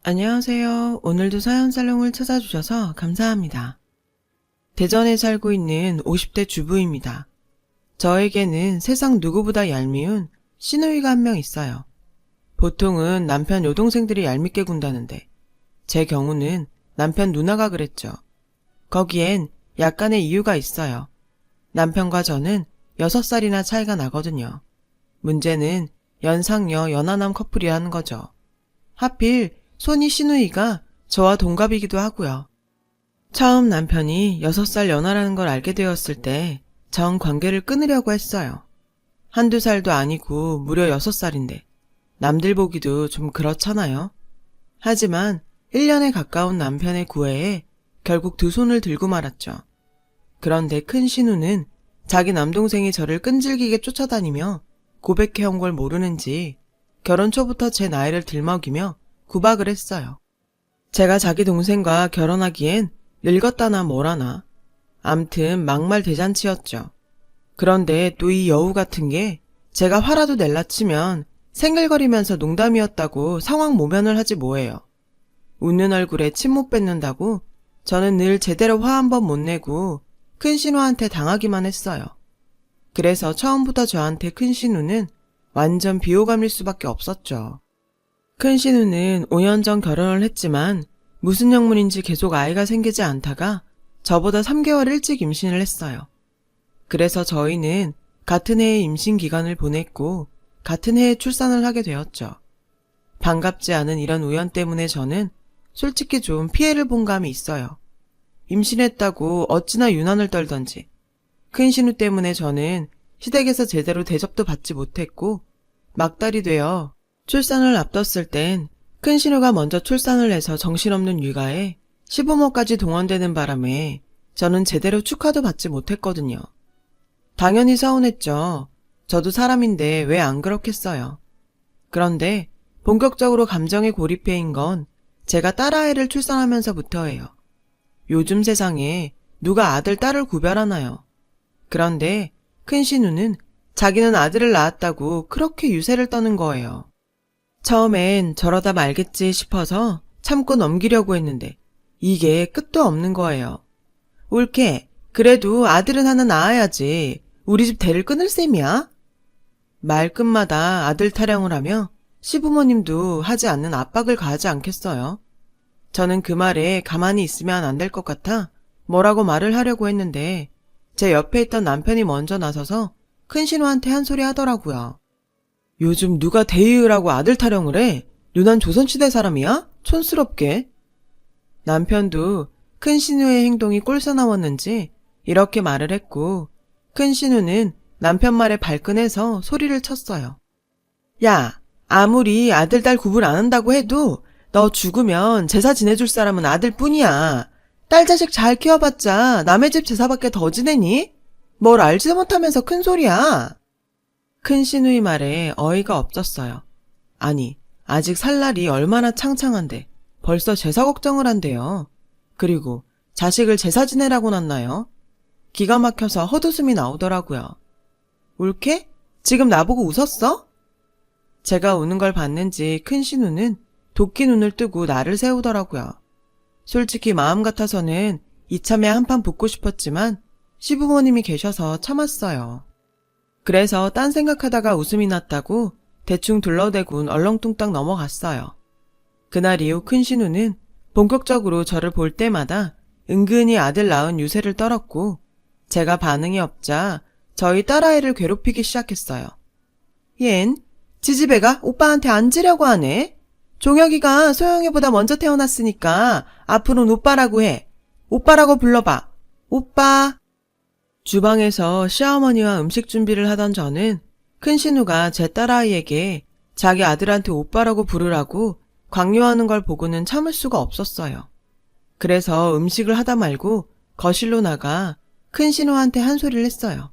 안녕하세요. 오늘도 사연살롱을 찾아주셔서 감사합니다. 대전에 살고 있는 50대 주부입니다. 저에게는 세상 누구보다 얄미운 시누이가 한 명 있어요. 보통은 남편 여동생들이 얄밉게 군다는데 제 경우는 남편 누나가 그랬죠. 거기엔 약간의 이유가 있어요. 남편과 저는 6살이나 차이가 나거든요. 문제는 연상녀 연하남 커플이라는 거죠. 하필 손이 시누이가 저와 동갑이기도 하고요. 처음 남편이 6살 연하라는 걸 알게 되었을 때 전 관계를 끊으려고 했어요. 한두 살도 아니고 무려 6살인데 남들 보기도 좀 그렇잖아요. 하지만 1년에 가까운 남편의 구애에 결국 두 손을 들고 말았죠. 그런데 큰 신우는 자기 남동생이 저를 끈질기게 쫓아다니며 고백해온 걸 모르는지 결혼 초부터 제 나이를 들먹이며 구박을 했어요. 제가 자기 동생과 결혼하기엔 늙었다나 뭐라나. 암튼 막말 대잔치였죠. 그런데 또 이 여우 같은 게 제가 화라도 낼라 치면 생글거리면서 농담이었다고 상황 모면을 하지 뭐예요. 웃는 얼굴에 침 못 뱉는다고 저는 늘 제대로 화 한 번 못 내고 큰 신우한테 당하기만 했어요. 그래서 처음부터 저한테 큰 신우는 완전 비호감일 수밖에 없었죠. 큰 신우는 5년 전 결혼을 했지만 무슨 영문인지 계속 아이가 생기지 않다가 저보다 3개월 일찍 임신을 했어요. 그래서 저희는 같은 해에 임신 기간을 보냈고 같은 해에 출산을 하게 되었죠. 반갑지 않은 이런 우연 때문에 저는 솔직히 좀 피해를 본 감이 있어요. 임신했다고 어찌나 유난을 떨던지. 큰 신우 때문에 저는 시댁에서 제대로 대접도 받지 못했고 막달이 되어 출산을 앞뒀을 땐 큰 신우가 먼저 출산을 해서 정신없는 육아에 시부모까지 동원되는 바람에 저는 제대로 축하도 받지 못했거든요. 당연히 서운했죠. 저도 사람인데 왜 안 그렇겠어요. 그런데 본격적으로 감정에 고립해인 건 제가 딸아이를 출산하면서부터예요. 요즘 세상에 누가 아들, 딸을 구별하나요? 그런데 큰 신우는 자기는 아들을 낳았다고 그렇게 유세를 떠는 거예요. 처음엔 저러다 말겠지 싶어서 참고 넘기려고 했는데 이게 끝도 없는 거예요. 옳게 그래도 아들은 하나 낳아야지. 우리 집 대를 끊을 셈이야? 말끝마다 아들 타령을 하며 시부모님도 하지 않는 압박을 가하지 않겠어요. 저는 그 말에 가만히 있으면 안 될 것 같아 뭐라고 말을 하려고 했는데 제 옆에 있던 남편이 먼저 나서서 큰 신우한테 한 소리 하더라고요. 요즘 누가 대의으라고 아들 타령을 해? 누난 조선시대 사람이야? 촌스럽게. 남편도 큰 신우의 행동이 꼴사나웠는지 이렇게 말을 했고 큰 신우는 남편 말에 발끈해서 소리를 쳤어요. 야, 아무리 아들 딸 구분 안 한다고 해도 너 죽으면 제사 지내줄 사람은 아들뿐이야. 딸 자식 잘 키워봤자 남의 집 제사밖에 더 지내니? 뭘 알지도 못하면서 큰 소리야. 큰 신우의 말에 어이가 없었어요. 아니, 아직 살 날이 얼마나 창창한데 벌써 제사 걱정을 한대요. 그리고 자식을 제사 지내라고 놨나요? 기가 막혀서 헛웃음이 나오더라고요. 옳게? 지금 나보고 웃었어? 제가 우는 걸 봤는지 큰 신우는 도끼 눈을 뜨고 나를 세우더라고요. 솔직히 마음 같아서는 이참에 한판 붙고 싶었지만 시부모님이 계셔서 참았어요. 그래서 딴 생각하다가 웃음이 났다고 대충 둘러대곤 얼렁뚱땅 넘어갔어요. 그날 이후 큰 신우는 본격적으로 저를 볼 때마다 은근히 아들 낳은 유세를 떨었고 제가 반응이 없자 저희 딸아이를 괴롭히기 시작했어요. 얜 지지배가 오빠한테 앉으려고 하네. 종혁이가 소영이보다 먼저 태어났으니까 앞으로는 오빠라고 해. 오빠라고 불러봐. 오빠. 주방에서 시어머니와 음식 준비를 하던 저는 큰 신우가 제 딸아이에게 자기 아들한테 오빠라고 부르라고 강요하는 걸 보고는 참을 수가 없었어요. 그래서 음식을 하다 말고 거실로 나가 큰 신우한테 한 소리를 했어요.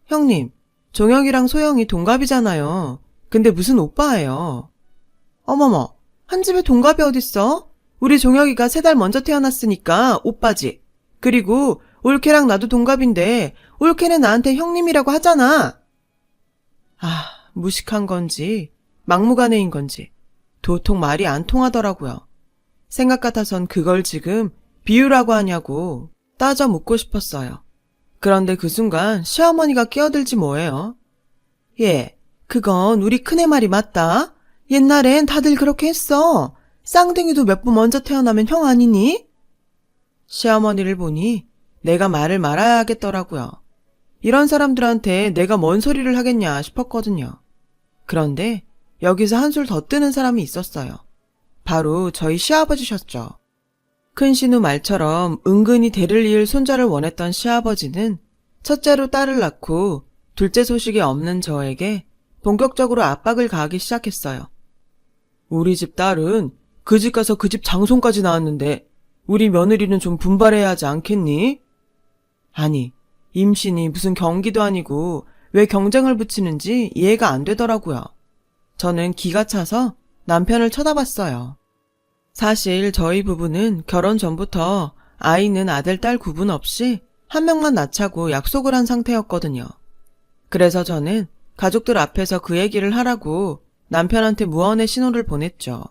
형님, 종혁이랑 소영이 동갑이잖아요. 근데 무슨 오빠예요? 어머머, 한 집에 동갑이 어딨어? 우리 종혁이가 3달 먼저 태어났으니까 오빠지. 그리고 올케랑 나도 동갑인데 올케는 나한테 형님이라고 하잖아. 무식한 건지 막무가내인 건지 도통 말이 안 통하더라고요. 생각 같아선 그걸 지금 비유라고 하냐고 따져 묻고 싶었어요. 그런데 그 순간 시어머니가 끼어들지 뭐예요. 예, 그건 우리 큰애 말이 맞다. 옛날엔 다들 그렇게 했어. 쌍둥이도 몇 번 먼저 태어나면 형 아니니? 시어머니를 보니 내가 말을 말아야 하겠더라고요. 이런 사람들한테 내가 뭔 소리를 하겠냐 싶었거든요. 그런데 여기서 한술 더 뜨는 사람이 있었어요. 바로 저희 시아버지셨죠. 큰 신우 말처럼 은근히 대를 이을 손자를 원했던 시아버지는 첫째로 딸을 낳고 둘째 소식이 없는 저에게 본격적으로 압박을 가하기 시작했어요. 우리 집 딸은 그 집 가서 그 집 장손까지 낳았는데 우리 며느리는 좀 분발해야 하지 않겠니? 아니, 임신이 무슨 경기도 아니고 왜 경쟁을 붙이는지 이해가 안 되더라고요. 저는 기가 차서 남편을 쳐다봤어요. 사실 저희 부부는 결혼 전부터 아이는 아들, 딸 구분 없이 한 명만 낳자고 약속을 한 상태였거든요. 그래서 저는 가족들 앞에서 그 얘기를 하라고 남편한테 무언의 신호를 보냈죠.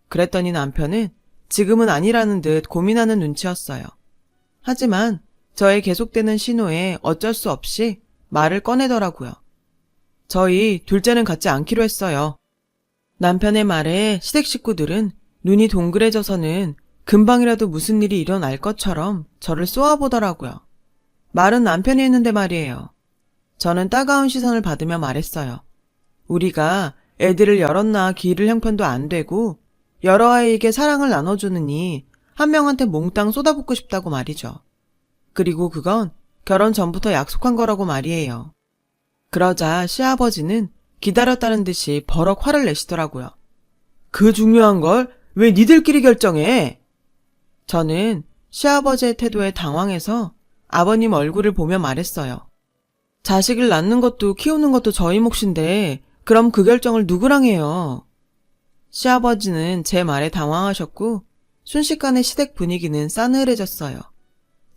그랬더니 남편은 지금은 아니라는 듯 고민하는 눈치였어요. 하지만 저의 계속되는 신호에 어쩔 수 없이 말을 꺼내더라고요. 저희 둘째는 갖지 않기로 했어요. 남편의 말에 시댁 식구들은 눈이 동그래져서는 금방이라도 무슨 일이 일어날 것처럼 저를 쏘아보더라고요. 말은 남편이 했는데 말이에요. 저는 따가운 시선을 받으며 말했어요. 우리가 애들을 여럿 낳아 기를 형편도 안 되고 여러 아이에게 사랑을 나눠주느니 한 명한테 몽땅 쏟아붓고 싶다고 말이죠. 그리고 그건 결혼 전부터 약속한 거라고 말이에요. 그러자 시아버지는 기다렸다는 듯이 버럭 화를 내시더라고요. 그 중요한 걸 왜 니들끼리 결정해? 저는 시아버지의 태도에 당황해서 아버님 얼굴을 보며 말했어요. 자식을 낳는 것도 키우는 것도 저희 몫인데 그럼 그 결정을 누구랑 해요? 시아버지는 제 말에 당황하셨고 순식간에 시댁 분위기는 싸늘해졌어요.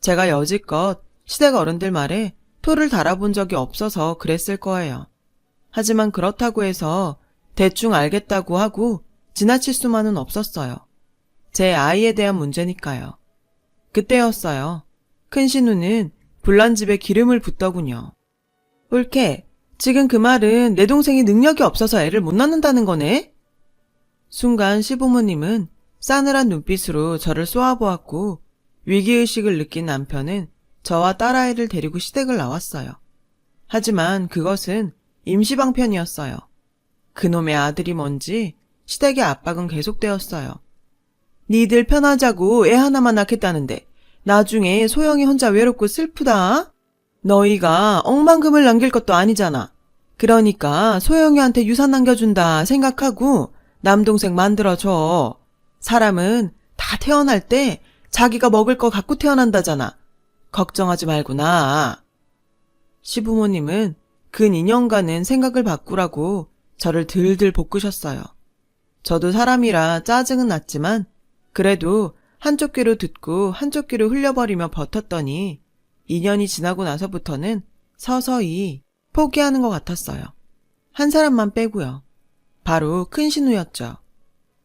제가 여지껏 시댁 어른들 말에 토를 달아본 적이 없어서 그랬을 거예요. 하지만 그렇다고 해서 대충 알겠다고 하고 지나칠 수만은 없었어요. 제 아이에 대한 문제니까요. 그때였어요. 큰 신우는 불난 집에 기름을 붓더군요. 옳게, 지금 그 말은 내 동생이 능력이 없어서 애를 못 낳는다는 거네? 순간 시부모님은 싸늘한 눈빛으로 저를 쏘아보았고 위기의식을 느낀 남편은 저와 딸아이를 데리고 시댁을 나왔어요. 하지만 그것은 임시방편이었어요. 그놈의 아들이 뭔지 시댁의 압박은 계속되었어요. 니들 편하자고 애 하나만 낳겠다는데 나중에 소영이 혼자 외롭고 슬프다. 너희가 억만금을 남길 것도 아니잖아. 그러니까 소영이한테 유산 남겨준다 생각하고 남동생 만들어줘. 사람은 다 태어날 때 자기가 먹을 거 갖고 태어난다잖아. 걱정하지 말고 나. 시부모님은 근 2년간은 생각을 바꾸라고 저를 들들 볶으셨어요. 저도 사람이라 짜증은 났지만 그래도 한쪽 귀로 듣고 한쪽 귀로 흘려버리며 버텼더니 2년이 지나고 나서부터는 서서히 포기하는 것 같았어요. 한 사람만 빼고요. 바로 큰 신우였죠.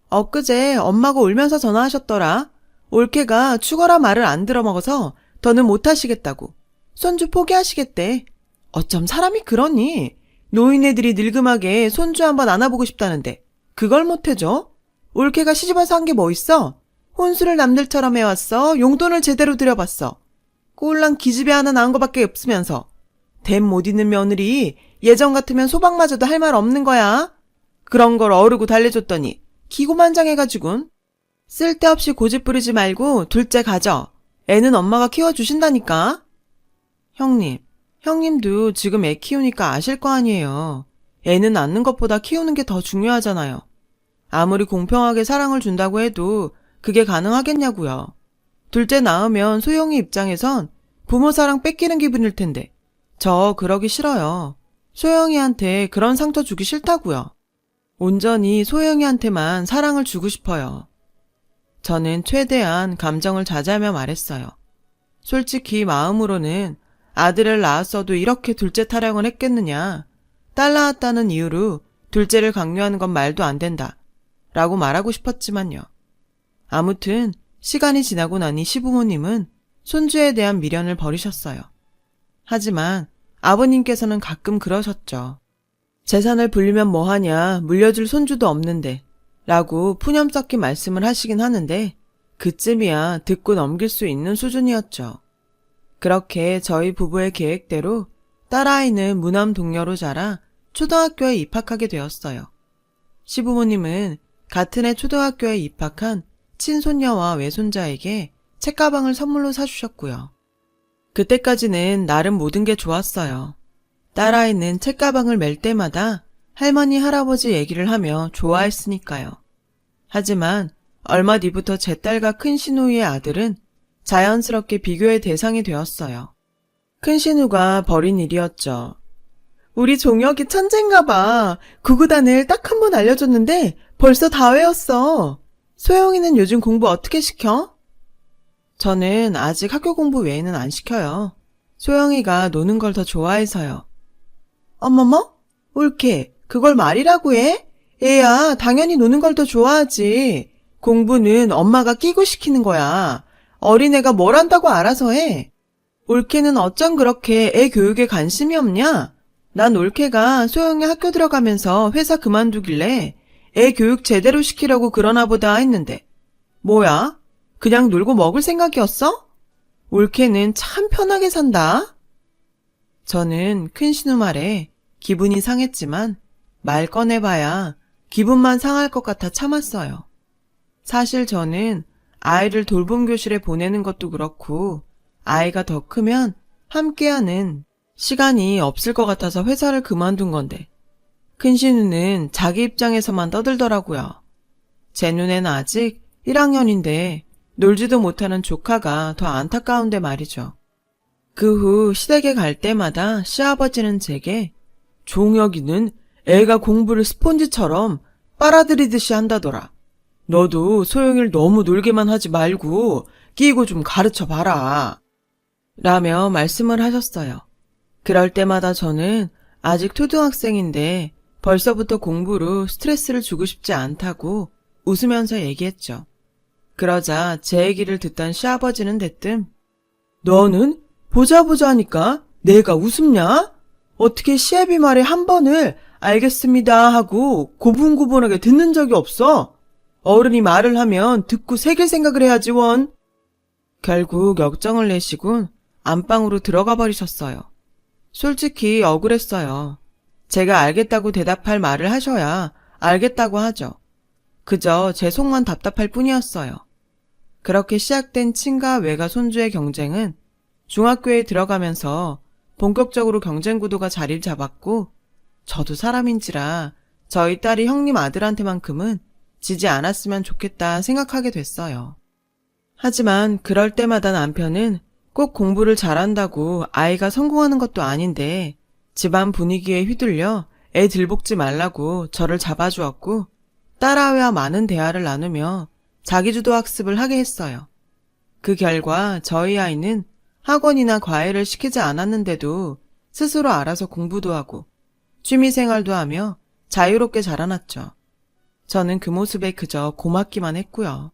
엊그제 엄마가 울면서 전화하셨더라. 올케가 죽어라 말을 안 들어먹어서 더는 못하시겠다고. 손주 포기하시겠대. 어쩜 사람이 그러니? 노인네들이 늙음하게 손주 한번 안아보고 싶다는데 그걸 못해줘? 올케가 시집와서 한 게 뭐 있어? 혼수를 남들처럼 해왔어. 용돈을 제대로 들여봤어. 꼴랑 기집애 하나 낳은 거밖에 없으면서. 댐 못 있는 며느리 예전 같으면 소방 맞아도 할 말 없는 거야. 그런 걸 어르고 달래줬더니 기고만장해가지군. 쓸데없이 고집 부리지 말고 둘째 가져. 애는 엄마가 키워주신다니까. 형님도 지금 애 키우니까 아실 거 아니에요. 애는 낳는 것보다 키우는 게 더 중요하잖아요. 아무리 공평하게 사랑을 준다고 해도 그게 가능하겠냐고요. 둘째 낳으면 소영이 입장에선 부모 사랑 뺏기는 기분일 텐데 저 그러기 싫어요. 소영이한테 그런 상처 주기 싫다고요. 온전히 소영이한테만 사랑을 주고 싶어요. 저는 최대한 감정을 자제하며 말했어요. 솔직히 마음으로는 아들을 낳았어도 이렇게 둘째 타령을 했겠느냐. 딸 낳았다는 이유로 둘째를 강요하는 건 말도 안 된다. 라고 말하고 싶었지만요. 아무튼 시간이 지나고 나니 시부모님은 손주에 대한 미련을 버리셨어요. 하지만 아버님께서는 가끔 그러셨죠. 재산을 불리면 뭐하냐, 물려줄 손주도 없는데 라고 푸념 섞인 말씀을 하시긴 하는데 그쯤이야 듣고 넘길 수 있는 수준이었죠. 그렇게 저희 부부의 계획대로 딸아이는 무남 동녀로 자라 초등학교에 입학하게 되었어요. 시부모님은 같은 해 초등학교에 입학한 친손녀와 외손자에게 책가방을 선물로 사주셨고요. 그때까지는 나름 모든 게 좋았어요. 딸아이는 책가방을 멜 때마다 할머니, 할아버지 얘기를 하며 좋아했으니까요. 하지만 얼마 뒤부터 제 딸과 큰 신우이의 아들은 자연스럽게 비교의 대상이 되었어요. 큰 신우가 벌인 일이었죠. 우리 종혁이 천재인가 봐. 구구단을 딱 한 번 알려줬는데 벌써 다 외웠어. 소영이는 요즘 공부 어떻게 시켜? 저는 아직 학교 공부 외에는 안 시켜요. 소영이가 노는 걸 더 좋아해서요. 어머머? 옳게 그걸 말이라고 해? 얘야 당연히 노는 걸 더 좋아하지. 공부는 엄마가 끼고 시키는 거야. 어린애가 뭘 한다고 알아서 해. 올케는 어쩜 그렇게 애 교육에 관심이 없냐? 난 올케가 소영이 학교 들어가면서 회사 그만두길래 애 교육 제대로 시키려고 그러나 보다 했는데 뭐야? 그냥 놀고 먹을 생각이었어? 올케는 참 편하게 산다. 저는 큰 신우 말에 기분이 상했지만 말 꺼내봐야 기분만 상할 것 같아 참았어요. 사실 저는 아이를 돌봄 교실에 보내는 것도 그렇고 아이가 더 크면 함께하는 시간이 없을 것 같아서 회사를 그만둔 건데 큰 신우는 자기 입장에서만 떠들더라고요. 제 눈엔 아직 1학년인데 놀지도 못하는 조카가 더 안타까운데 말이죠. 그 후 시댁에 갈 때마다 시아버지는 제게 종혁이는 애가 공부를 스폰지처럼 빨아들이듯이 한다더라. 너도 소영이를 너무 놀게만 하지 말고 끼고 좀 가르쳐봐라. 라며 말씀을 하셨어요. 그럴 때마다 저는 아직 초등학생인데 벌써부터 공부로 스트레스를 주고 싶지 않다고 웃으면서 얘기했죠. 그러자 제 얘기를 듣던 시아버지는 대뜸 너는 보자 하니까 내가 웃음냐? 어떻게 시애비 말에 한 번을 알겠습니다 하고 고분고분하게 듣는 적이 없어? 어른이 말을 하면 듣고 새길 생각을 해야지 원. 결국 역정을 내시곤 안방으로 들어가 버리셨어요. 솔직히 억울했어요. 제가 알겠다고 대답할 말을 하셔야 알겠다고 하죠. 그저 제 속만 답답할 뿐이었어요. 그렇게 시작된 친가 외가 손주의 경쟁은 중학교에 들어가면서 본격적으로 경쟁 구도가 자리를 잡았고 저도 사람인지라 저희 딸이 형님 아들한테만큼은 지지 않았으면 좋겠다 생각하게 됐어요. 하지만 그럴 때마다 남편은 꼭 공부를 잘한다고 아이가 성공하는 것도 아닌데 집안 분위기에 휘둘려 애 들볶지 말라고 저를 잡아주었고 딸아이와 많은 대화를 나누며 자기주도 학습을 하게 했어요. 그 결과 저희 아이는 학원이나 과외를 시키지 않았는데도 스스로 알아서 공부도 하고 취미생활도 하며 자유롭게 자라났죠. 저는 그 모습에 그저 고맙기만 했고요.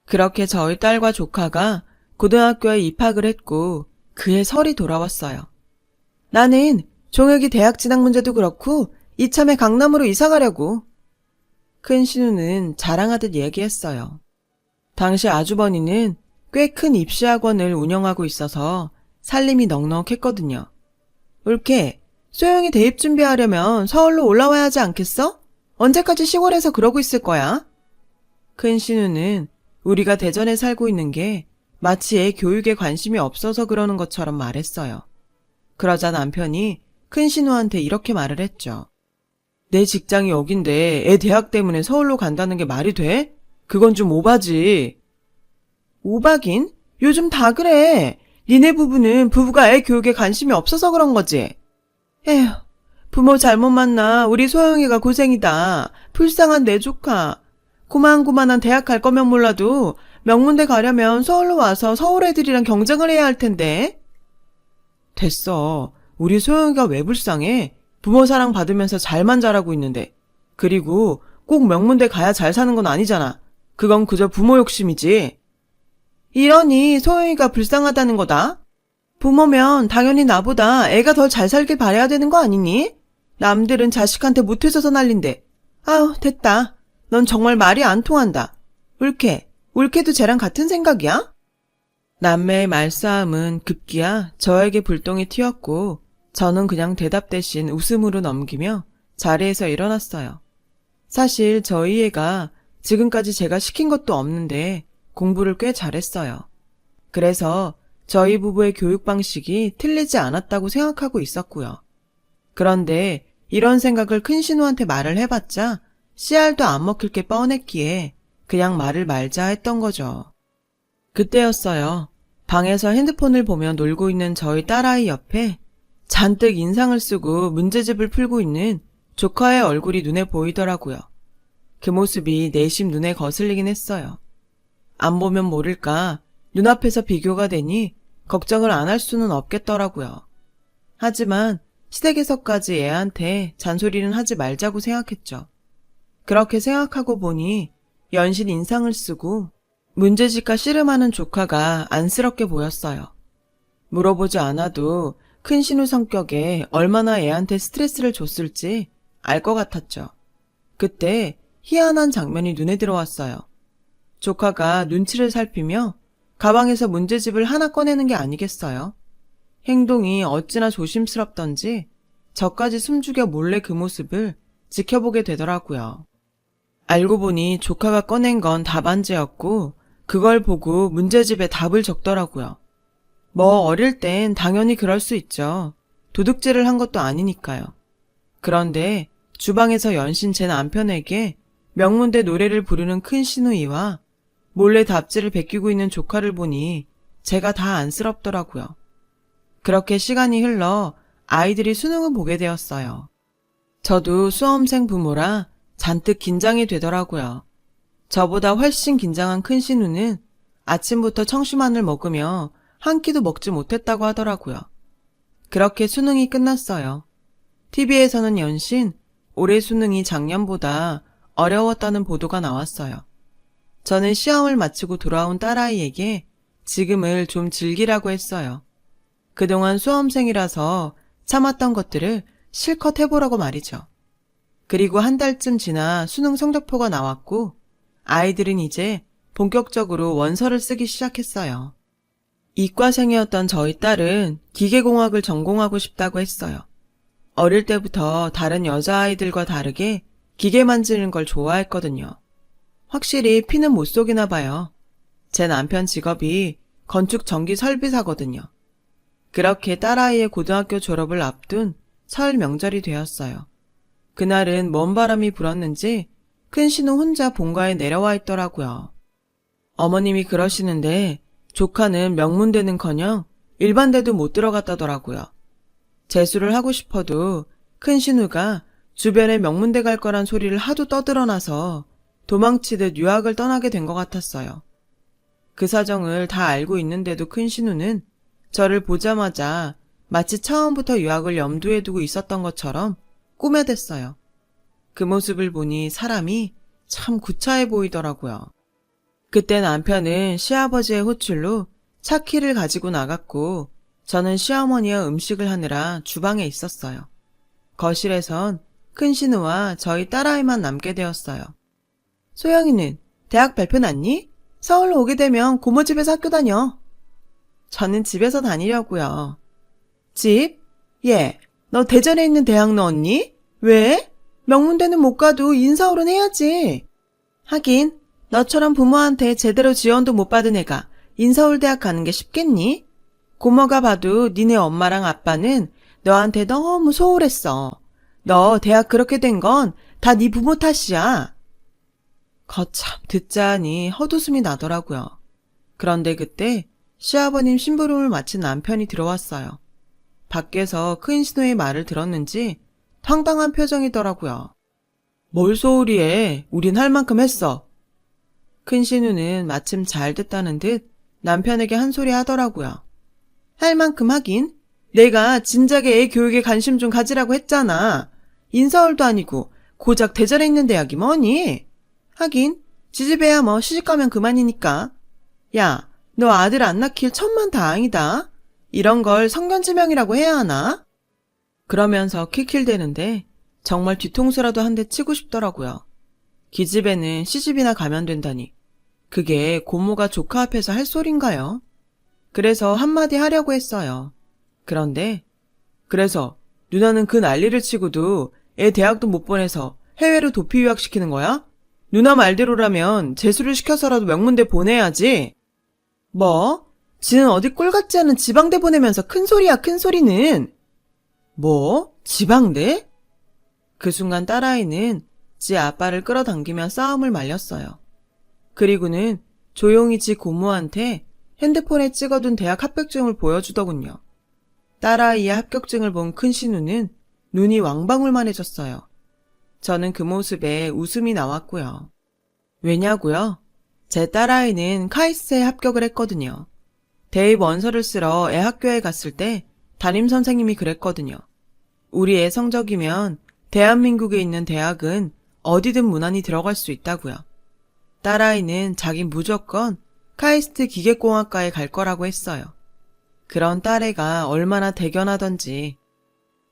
그렇게 저희 딸과 조카가 고등학교에 입학을 했고 그해 설이 돌아왔어요. 나는 종혁이 대학 진학 문제도 그렇고 이참에 강남으로 이사가려고. 큰 신우는 자랑하듯 얘기했어요. 당시 아주버니는 꽤 큰 입시학원을 운영하고 있어서 살림이 넉넉했거든요. 옳게 소영이 대입 준비하려면 서울로 올라와야 하지 않겠어? 언제까지 시골에서 그러고 있을 거야? 큰 신우는 우리가 대전에 살고 있는 게 마치 애 교육에 관심이 없어서 그러는 것처럼 말했어요. 그러자 남편이 큰 신우한테 이렇게 말을 했죠. 내 직장이 여긴데 애 대학 때문에 서울로 간다는 게 말이 돼? 그건 좀 오바지. 오바긴? 요즘 다 그래. 니네 부부는 부부가 애 교육에 관심이 없어서 그런 거지. 에휴, 부모 잘못 만나 우리 소영이가 고생이다. 불쌍한 내 조카. 고만고만한 대학 갈 거면 몰라도 명문대 가려면 서울로 와서 서울 애들이랑 경쟁을 해야 할 텐데. 됐어. 우리 소영이가 왜 불쌍해? 부모 사랑 받으면서 잘만 자라고 있는데. 그리고 꼭 명문대 가야 잘 사는 건 아니잖아. 그건 그저 부모 욕심이지. 이러니 소영이가 불쌍하다는 거다. 부모면 당연히 나보다 애가 더 잘 살길 바라야 되는 거 아니니? 남들은 자식한테 못해줘서 난린데. 아우, 됐다. 넌 정말 말이 안 통한다. 울케도 쟤랑 같은 생각이야? 남매의 말싸움은 급기야 저에게 불똥이 튀었고 저는 그냥 대답 대신 웃음으로 넘기며 자리에서 일어났어요. 사실 저희 애가 지금까지 제가 시킨 것도 없는데 공부를 꽤 잘했어요. 그래서 저희 부부의 교육 방식이 틀리지 않았다고 생각하고 있었고요. 그런데 이런 생각을 큰 신우한테 말을 해봤자 씨알도 안 먹힐 게 뻔했기에 그냥 말을 말자 했던 거죠. 그때였어요. 방에서 핸드폰을 보며 놀고 있는 저희 딸아이 옆에 잔뜩 인상을 쓰고 문제집을 풀고 있는 조카의 얼굴이 눈에 보이더라고요. 그 모습이 내심 눈에 거슬리긴 했어요. 안 보면 모를까 눈앞에서 비교가 되니 걱정을 안 할 수는 없겠더라고요. 하지만 시댁에서까지 애한테 잔소리는 하지 말자고 생각했죠. 그렇게 생각하고 보니 연신 인상을 쓰고 문제집과 씨름하는 조카가 안쓰럽게 보였어요. 물어보지 않아도 큰 신우 성격에 얼마나 애한테 스트레스를 줬을지 알 것 같았죠. 그때 희한한 장면이 눈에 들어왔어요. 조카가 눈치를 살피며 가방에서 문제집을 하나 꺼내는 게 아니겠어요? 행동이 어찌나 조심스럽던지 저까지 숨죽여 몰래 그 모습을 지켜보게 되더라고요. 알고 보니 조카가 꺼낸 건 답안지였고 그걸 보고 문제집에 답을 적더라고요. 뭐 어릴 땐 당연히 그럴 수 있죠. 도둑질을 한 것도 아니니까요. 그런데 주방에서 연신 제 남편에게 명문대 노래를 부르는 큰 시누이와 몰래 답지를 베끼고 있는 조카를 보니 제가 다 안쓰럽더라고요. 그렇게 시간이 흘러 아이들이 수능을 보게 되었어요. 저도 수험생 부모라 잔뜩 긴장이 되더라고요. 저보다 훨씬 긴장한 큰 신우는 아침부터 청심환을 먹으며 한 끼도 먹지 못했다고 하더라고요. 그렇게 수능이 끝났어요. TV에서는 연신 올해 수능이 작년보다 어려웠다는 보도가 나왔어요. 저는 시험을 마치고 돌아온 딸아이에게 지금을 좀 즐기라고 했어요. 그동안 수험생이라서 참았던 것들을 실컷 해보라고 말이죠. 그리고 한 달쯤 지나 수능 성적표가 나왔고 아이들은 이제 본격적으로 원서를 쓰기 시작했어요. 이과생이었던 저희 딸은 기계공학을 전공하고 싶다고 했어요. 어릴 때부터 다른 여자아이들과 다르게 기계 만지는 걸 좋아했거든요. 확실히 피는 못 속이나 봐요. 제 남편 직업이 건축 전기 설비사거든요. 그렇게 딸아이의 고등학교 졸업을 앞둔 설 명절이 되었어요. 그날은 먼 바람이 불었는지 큰 신우 혼자 본가에 내려와 있더라고요. 어머님이 그러시는데 조카는 명문대는커녕 일반대도 못 들어갔다더라고요. 재수를 하고 싶어도 큰 신우가 주변에 명문대 갈 거란 소리를 하도 떠들어놔서 도망치듯 유학을 떠나게 된 것 같았어요. 그 사정을 다 알고 있는데도 큰 신우는 저를 보자마자 마치 처음부터 유학을 염두에 두고 있었던 것처럼 꾸며댔어요. 그 모습을 보니 사람이 참 구차해 보이더라고요. 그때 남편은 시아버지의 호출로 차 키를 가지고 나갔고 저는 시어머니와 음식을 하느라 주방에 있었어요. 거실에선 큰 신우와 저희 딸아이만 남게 되었어요. 소영이는 대학 발표 났니? 서울로 오게 되면 고모 집에서 학교 다녀. 저는 집에서 다니려고요. 집? 예, 너 대전에 있는 대학 넣었니? 왜? 명문대는 못 가도 인서울은 해야지. 하긴 너처럼 부모한테 제대로 지원도 못 받은 애가 인서울대학 가는 게 쉽겠니? 고모가 봐도 니네 엄마랑 아빠는 너한테 너무 소홀했어. 너 대학 그렇게 된 건 다 네 부모 탓이야. 거참 듣자 하니 헛웃음이 나더라고요. 그런데 그때 시아버님 심부름을 마친 남편이 들어왔어요. 밖에서 큰 신우의 말을 들었는지 황당한 표정이더라고요. 뭘 소홀히 해. 우린 할 만큼 했어. 큰 신우는 마침 잘 됐다는 듯 남편에게 한 소리 하더라고요. 할 만큼 하긴. 내가 진작에 애 교육에 관심 좀 가지라고 했잖아. 인서울도 아니고 고작 대전에 있는 대학이 뭐니? 하긴 지집애야 뭐 시집가면 그만이니까. 야, 너 아들 안 낳길 천만 다행이다. 이런 걸 성견지명이라고 해야 하나? 그러면서 킬킬대는데 정말 뒤통수라도 한 대 치고 싶더라고요. 기집애는 시집이나 가면 된다니. 그게 고모가 조카 앞에서 할 소린가요? 그래서 한마디 하려고 했어요. 그런데 그래서 누나는 그 난리를 치고도 애 대학도 못 보내서 해외로 도피 유학시키는 거야? 누나 말대로라면 재수를 시켜서라도 명문대 보내야지. 뭐? 지는 어디 꼴 같지 않은 지방대 보내면서 큰 소리야, 큰 소리는. 뭐? 지방대? 그 순간 딸아이는 지 아빠를 끌어당기며 싸움을 말렸어요. 그리고는 조용히 지 고모한테 핸드폰에 찍어둔 대학 합격증을 보여주더군요. 딸아이의 합격증을 본 큰 신우는 눈이 왕방울만해졌어요. 저는 그 모습에 웃음이 나왔고요. 왜냐고요? 제 딸아이는 카이스트에 합격을 했거든요. 대입 원서를 쓰러 애 학교에 갔을 때 담임선생님이 그랬거든요. 우리 애 성적이면 대한민국에 있는 대학은 어디든 무난히 들어갈 수 있다고요. 딸아이는 자긴 무조건 카이스트 기계공학과에 갈 거라고 했어요. 그런 딸애가 얼마나 대견하던지.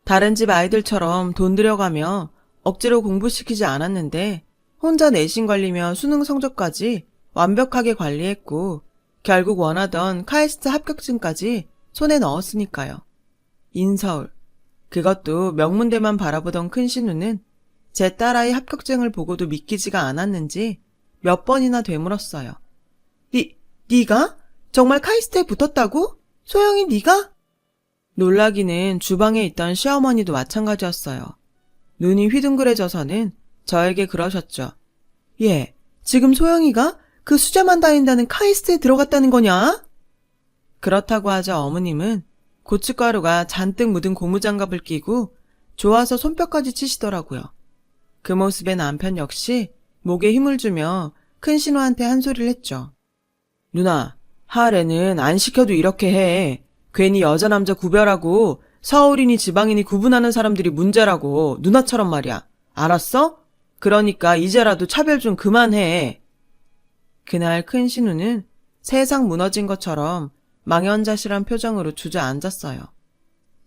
다른 집 아이들처럼 돈 들여가며 억지로 공부시키지 않았는데 혼자 내신 관리며 수능 성적까지 완벽하게 관리했고 결국 원하던 카이스트 합격증까지 손에 넣었으니까요. 인서울. 그것도 명문대만 바라보던 큰 신우는 제 딸아이 합격증을 보고도 믿기지가 않았는지 몇 번이나 되물었어요. 네가? 정말 카이스트에 붙었다고? 소영이 네가? 놀라기는 주방에 있던 시어머니도 마찬가지였어요. 눈이 휘둥그레져서는 저에게 그러셨죠. 얘, 지금 소영이가 그 수재만 다닌다는 카이스트에 들어갔다는 거냐? 그렇다고 하자 어머님은 고춧가루가 잔뜩 묻은 고무장갑을 끼고 좋아서 손뼉까지 치시더라고요. 그 모습에 남편 역시 목에 힘을 주며 큰 신우한테 한 소리를 했죠. 누나, 하을에는 안 시켜도 이렇게 해. 괜히 여자 남자 구별하고 서울이니 지방이니 구분하는 사람들이 문제라고. 누나처럼 말이야. 알았어? 그러니까 이제라도 차별 좀 그만해. 그날 큰 신우는 세상 무너진 것처럼 망연자실한 표정으로 주저앉았어요.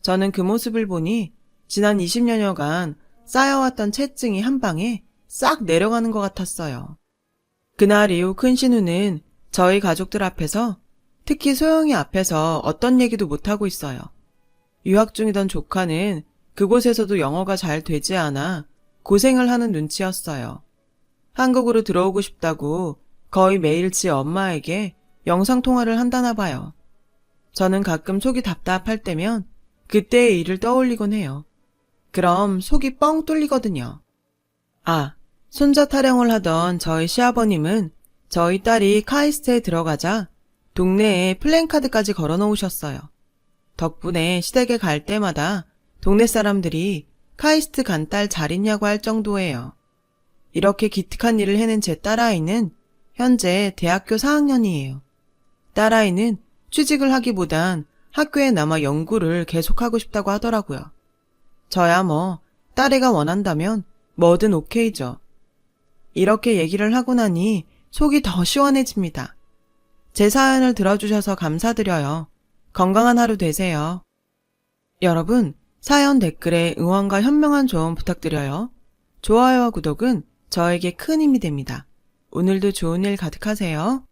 저는 그 모습을 보니 지난 20년여간 쌓여왔던 채증이 한 방에 싹 내려가는 것 같았어요. 그날 이후 큰 신우는 저희 가족들 앞에서, 특히 소영이 앞에서 어떤 얘기도 못하고 있어요. 유학 중이던 조카는 그곳에서도 영어가 잘 되지 않아 고생을 하는 눈치였어요. 한국으로 들어오고 싶다고 거의 매일 지 엄마에게 영상통화를 한다나 봐요. 저는 가끔 속이 답답할 때면 그때의 일을 떠올리곤 해요. 그럼 속이 뻥 뚫리거든요. 아, 손자 타령을 하던 저희 시아버님은 저희 딸이 카이스트에 들어가자 동네에 플랜카드까지 걸어놓으셨어요. 덕분에 시댁에 갈 때마다 동네 사람들이 카이스트 간 딸 잘 있냐고 할 정도예요. 이렇게 기특한 일을 해낸 제 딸아이는 현재 대학교 4학년이에요. 딸아이는 취직을 하기보단 학교에 남아 연구를 계속하고 싶다고 하더라고요. 저야 뭐 딸애가 원한다면 뭐든 오케이죠. 이렇게 얘기를 하고 나니 속이 더 시원해집니다. 제 사연을 들어주셔서 감사드려요. 건강한 하루 되세요. 여러분, 사연 댓글에 응원과 현명한 조언 부탁드려요. 좋아요와 구독은 저에게 큰 힘이 됩니다. 오늘도 좋은 일 가득하세요.